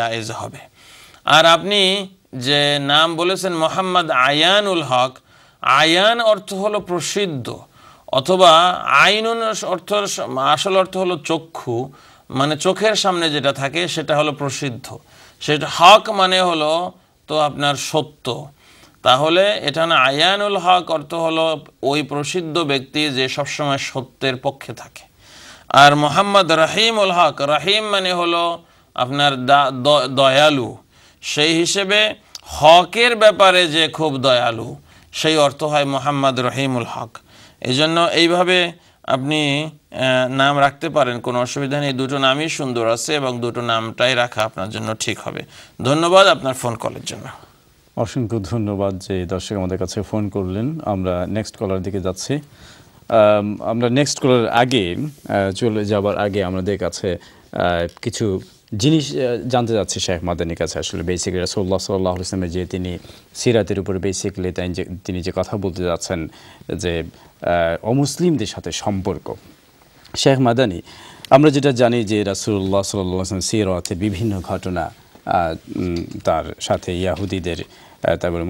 জায়েজ হবে। আর আপনি যে নাম বলেছেন মোহাম্মদ আয়ানুল হক, আয়ান অর্থ হলো প্রসিদ্ধ, অথবা আইনুন অর্থ আসল অর্থ হলো চক্ষু, মানে চোখের সামনে যেটা থাকে সেটা হলো প্রসিদ্ধ, সেটা হক মানে হলো তো আপনার সত্য। তাহলে এটা না, আয়ানুল হক অর্থ হলো ওই প্রসিদ্ধ ব্যক্তি যে সবসময় সত্যের পক্ষে থাকে। আর মোহাম্মদ রহিমুল হক, রহিম মানে হলো আপনার দয়ালু, সেই হিসেবে হকের ব্যাপারে যে খুব দয়ালু, সেই অর্থ হয় মোহাম্মদ রহিমুল হক। এই জন্য এইভাবে আপনি নাম রাখতে পারেন, কোনো অসুবিধা নেই। দুটো নামই সুন্দর আছে এবং দুটো নামটাই রাখা আপনার জন্য ঠিক হবে। ধন্যবাদ আপনার ফোন কলের জন্য। অসংখ্য ধন্যবাদ যে দর্শক আমাদের কাছে ফোন করলেন। আমরা নেক্সট কলার দিকে যাচ্ছি। আমরা নেক্সট কলার আগে চলে যাবার আগে আমাদের কাছে কিছু জিনিস জানতে যাচ্ছি শেখ মাদানির কাছে। আসলে বেসিক্যালি রাসূলুল্লাহ সাল্লাল্লাহু আলাইহি ওয়াসাল্লামের যে তিনি সিরাতের উপরে বেসিক্যালি তিনি যে কথা বলতে যাচ্ছেন যে অমুসলিমদের সাথে সম্পর্ক, শেখ মাদানি আমরা যেটা জানি যে রাসূলুল্লাহ সাল্লাল্লাহু আলাইহি ওয়াসাল্লাম সিরাতের বিভিন্ন ঘটনা তার সাথে ইয়াহুদিদের, তারপরে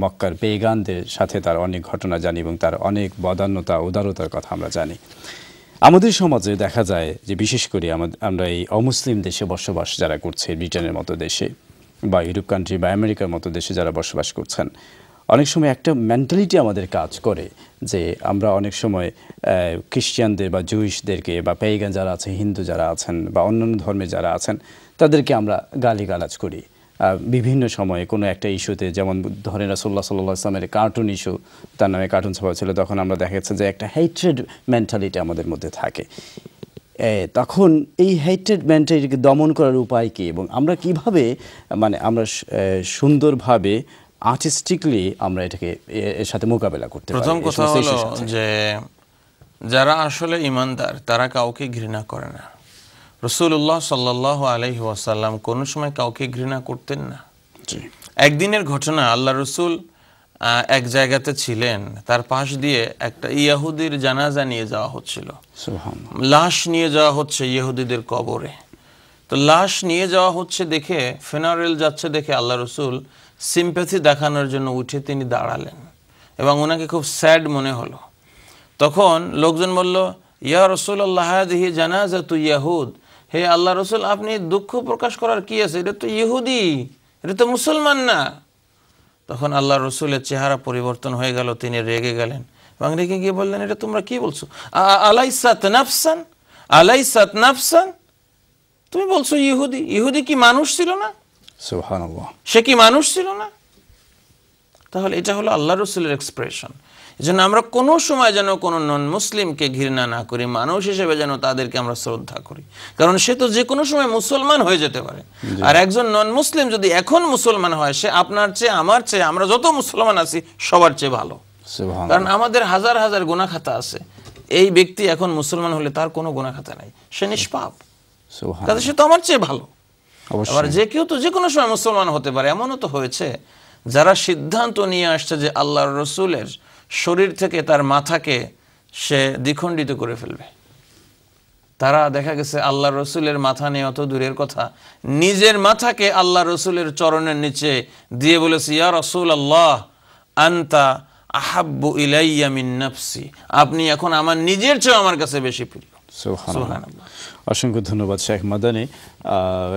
মক্কার পেগানদের সাথে তার অনেক ঘটনা জানি এবং তার অনেক বদান্যতা উদারতার কথা আমরা জানি। আমাদের সমাজে দেখা যায় যে বিশেষ করে আমরা এই অমুসলিম দেশে বসবাস যারা করছে, ব্রিটেনের মতো দেশে বা ইউরোপ কান্ট্রি বা আমেরিকার মতো দেশে যারা বসবাস করছেন, অনেক সময় একটা মেন্টালিটি আমাদের কাজ করে যে আমরা অনেক সময় খ্রিস্টানদের বা জুইশদেরকে বা পেগান যারা আছে, হিন্দু যারা আছেন বা অন্যান্য ধর্মের যারা আছেন, তাদেরকে আমরা গালিগালাজ করি বিভিন্ন সময়ে কোনো একটা ইস্যুতে। যেমন ধরেন রাসূলুল্লাহ সাল্লাল্লাহু আলাইহি ওয়াসাল্লামের কার্টুন ইস্যু, তার নামে কার্টুন ছাপা ছিল, তখন আমরা দেখা যাচ্ছে যে একটা হেট্রেড মেন্টালিটি আমাদের মধ্যে থাকে। তখন এই হেট্রেড মেন্টালিটিকে দমন করার উপায় কী এবং আমরা কিভাবে মানে আমরা সুন্দরভাবে আর্টিস্টিকলি আমরা এটাকে এর সাথে মোকাবেলা করতে পারি? প্রথম কথা হলো যে যারা আসলে ইমানদার তারা কাউকে ঘৃণা করে না। রাসূলুল্লাহ সাল্লাল্লাহু আলাইহি ওয়াসাল্লাম কোনো সময় কাউকে ঘৃণা করতেন না। একদিনের ঘটনা, আল্লাহ রসুল এক জায়গাতে ছিলেন, তার পাশ দিয়ে একটা ইহুদির জানাজা নিয়ে যাওয়া হচ্ছিল, লাশ নিয়ে যাওয়া হচ্ছে ইহুদিদের কবরে। তো লাশ নিয়ে যাওয়া হচ্ছে দেখে, ফিনারেল যাচ্ছে দেখে আল্লাহ রসুল সিম্প্যাথি দেখানোর জন্য উঠে তিনি দাঁড়ালেন এবং ওনাকে খুব স্যাড মনে হলো। তখন লোকজন বলল, ইয়া রাসূলুল্লাহ হাযিহি জানাজাতু ইয়াহুদ, হে আল্লাহ রসুল আপনি দুঃখ প্রকাশ করার কি আছে, এটা তো ইহুদি, এটা তো মুসলমান না। তখন আল্লাহ রসুলের চেহারা পরিবর্তন হয়ে গেল, তিনি রেগে গেলেন এবং রেগে গিয়ে বললেন, এটা তোমরা কি বলছো? আলাইসাত নাফসান, আলাইসাত নাফসান, তুমি বলছো ইহুদি? ইহুদি কি মানুষ ছিল না? সুবহানাল্লাহ, সে কি মানুষ ছিল না? তাহলে এটা হলো আল্লাহ রসুলের এক্সপ্রেশন। এই জন্য আমরা কোনো সময় যেন কোনো নন মুসলিমকে ঘৃণা না করি, মানুষ হিসেবে যেন তাদেরকে আমরা শ্রদ্ধা করি, কারণ সে তো যে কোনো সময় মুসলমান হয়ে যেতে পারে। আর একজন নন মুসলিম যদি এখন মুসলমান হয়, সে আপনার চেয়ে, আমার চেয়ে, আমরা যত মুসলমান আছি সবার চেয়ে ভালো, কারণ আমাদের হাজার হাজার গুনাহ খাতা আছে। এই ব্যক্তি এখন মুসলমান হলে তার কোনো গুনাহ খাতা নাই, সে নিষ্পাপ, কাজে সে তো আমার চেয়ে ভালো। আবার যে কেউ তো যে কোনো সময় মুসলমান হতে পারে। এমনও তো হয়েছে যারা সিদ্ধান্ত নিয়ে আসছে যে আল্লাহর রসুলের শরীর থেকে তার মাথাকে সে দ্বিখণ্ডিত করে ফেলবে, তারা দেখা গেছে আল্লাহ রসুলের মাথা নিয়ে অত দূরের কথা, নিজের মাথাকে আল্লাহ রসুলের চরণের নিচে দিয়ে বলেছে, ইয়া রাসূলুল্লাহ আনতা আহাব্বু ইলাইয়া মিন নাফসি, আপনি এখন আমার নিজের চেয়ে আমার কাছে বেশি প্রিয়। সুবহানাল্লাহ। অসংখ্য ধন্যবাদ শেখ মাদানি।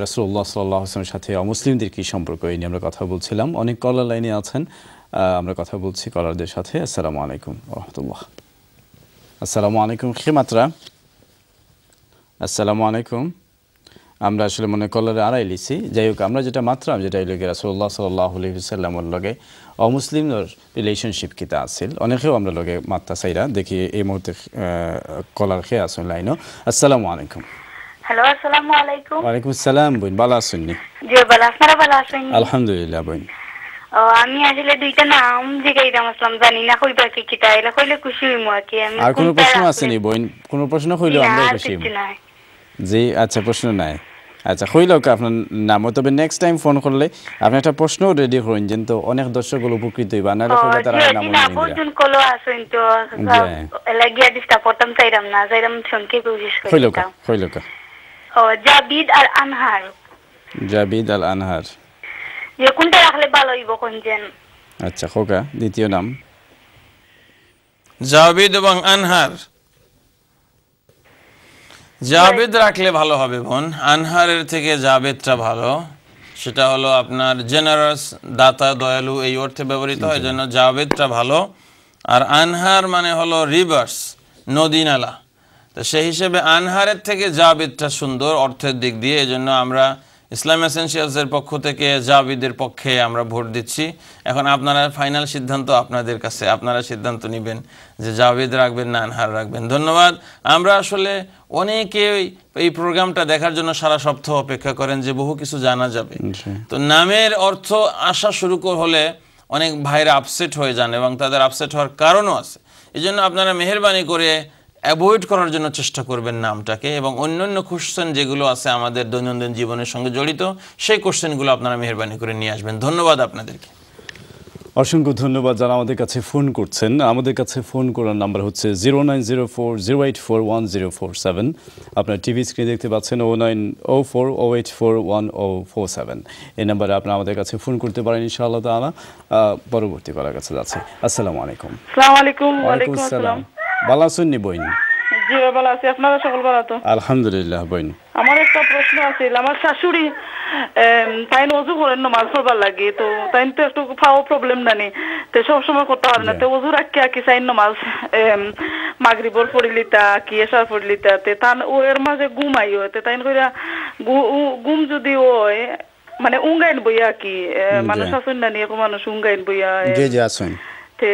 রাসূলুল্লাহ সাল্লাল্লাহু আলাইহি ওয়াসাল্লামের সাথে অমুসলিমদের কি সম্পর্ক, এই নিয়ে আমরা কথা বলছিলাম। অনেক কলার লাইনে আছেন, আমরা কথা বলছি কলারদের সাথে। আসসালামু আলাইকুম ওয়া রাহমাতুল্লাহ। আসসালামু আলাইকুম খিমাত্রা, আসসালামু আলাইকুম। আমরা আসলে মনে কলারে আড়াই লিছি। যাই হোক, আমরা যেটা মাত্রা যেটা এলাকে রাসূলুল্লাহ সাল্লাল্লাহু আলাইহি ওয়াসাল্লামের লগে অমুসলিমদের রিলেশনশিপ কিতা আছিল, অনেকেও আমরা লগে মাত্রা চাইরা দেখি। এই মুহূর্তে কলার খেয়ে আসুন লাইনও। আসসালামু আলাইকুম। হ্যালো, আসসালামু আলাইকুম। ওয়ালাইকুম আসসালাম বোন, ভালো আছেন নি? জি ভালো, আপনারা ভালো আছেন? আলহামদুলিল্লাহ বোন। আমি আসলে দুইটা নাম জিগাইতাম, আসলাম জানি না কইবা কি কিতা, এলা কইলে খুশি হইমু আর কি। আমি আর কোনো প্রশ্ন আছে নি বোন? কোনো প্রশ্ন কইলেও আমরা খুশি হইমু। জি আচ্ছা, প্রশ্ন নাই। আচ্ছা কইলেও আপনার নাম, তবে নেক্সট টাইম ফোন করলে আপনি একটা প্রশ্ন রেডি করুন, যেন তো অনেক দর্শকগুলো উপকৃত হইবা, না কইলে তারা নাম না বুঝুন কলো আসেন তো লাগিয়া ডিস্টার্ব করতাম, চাইরাম না, চাইরাম সংকে কোশিশ করি। কইলো কা জাবিদ আর আনহার জাবিদ আল আনহার। যে কোনটা রাখলে ভালো হইব কোনজন? আচ্ছা খোকা, দ্বিতীয় নাম? জাবিদ এবং আনহার। জাবেদ রাখলে ভালো হবে বোন, আনহারের থেকে জাবেদটা ভালো। সেটা হলো আপনার জেনারাস, দাতা, দয়ালু এই অর্থে ব্যবহৃত হয়, জন্য জাবেদটা ভালো। আর আনহার মানে হলো রিভার্স, নদী নালা। তো সেই হিসেবে আনহারের থেকে জাবেদটা সুন্দর অর্থের দিক দিয়ে। এজন্য আমরা ইসলাম এসেনশিয়ালসের পক্ষ থেকে জাবিদের পক্ষে আমরা ভোট দিচ্ছি। এখন আপনারা ফাইনাল সিদ্ধান্ত আপনাদের কাছে, আপনারা সিদ্ধান্ত নেবেন যে জাবিদ রাখবেন না আনহার রাখবেন। ধন্যবাদ। আমরা আসলে অনেকে এই প্রোগ্রামটা দেখার জন্য সারা সপ্তাহ অপেক্ষা করেন যে বহু কিছু জানা যাবে। তো নামের অর্থ আসা শুরু হলে অনেক ভাইরা আপসেট হয়ে যান এবং তাদের আপসেট হওয়ার কারণও আছে। এই জন্য আপনারা মেহেরবানি করে অ্যাভয়েড করার জন্য চেষ্টা করবেন নামটাকে, এবং অন্যান্য কোশ্চেন যেগুলো আছে আমাদের দৈনন্দিন জীবনের সঙ্গে জড়িত সেই কোশ্চেনগুলো আপনারা মেহেরবানি করে নিয়ে আসবেন। ধন্যবাদ আপনাদেরকে। অসংখ্য ধন্যবাদ যারা আমাদের কাছে ফোন করছেন। আমাদের কাছে ফোন করার নাম্বার হচ্ছে 090408410447। আপনার টিভি স্ক্রিনে দেখতে পাচ্ছেন 0904084147। এই নাম্বারে আপনারা আমাদের কাছে ফোন করতে পারেন ইনশাআল্লাহ তাআলা। পরবর্তী কলার কাছে যাচ্ছে। আসসালামু আলাইকুম। আসসালামু আলাইকুম। ওয়ালাইকুম আসসালাম। ভালো আছেন নি বইন? জি ভালো আছি, আপনারা সকল ভালো তো? আলহামদুলিল্লাহ বইন। আমার একটা প্রশ্ন আছে। আমার শাশুড়ি তাই ওযু করেন নামাজ পড়বার লাগে, তো তাই তো একটু ফাও প্রবলেম নানি, তো সব সময় করতে পারে না। তো ওযু রাখি কি চাই নামাজ মাগরিবর পড়িলিতা কি এশার পড়িলিতা তে তান ও এর মাঝে ঘুম আইও, তে তাই কইরা ঘুম যদি হয় মানে উঙ্গাইন বইয়া কি মানুষ আছেন না নি, এরকম মানুষ উঙ্গাইন বইয়া জি জি আছেন, তে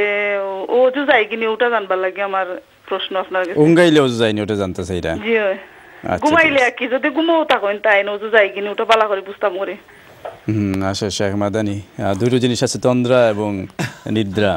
ওযু যাই কিনি ওটা জানবার লাগে আমার প্রশ্ন আপনার কাছে। উঙ্গাইলে ওযু যায়নি ওটা জানতে চাইরা? জি ঘুমাইলে আর কি, যদি ঘুমও থাকেন তাই নজু যাই কিনি ওটা বালা করে বুঝতাম করে। আচ্ছা শেখ মাদানি, দুটো জিনিস আছে, তন্দ্রা এবং নিদ্রা।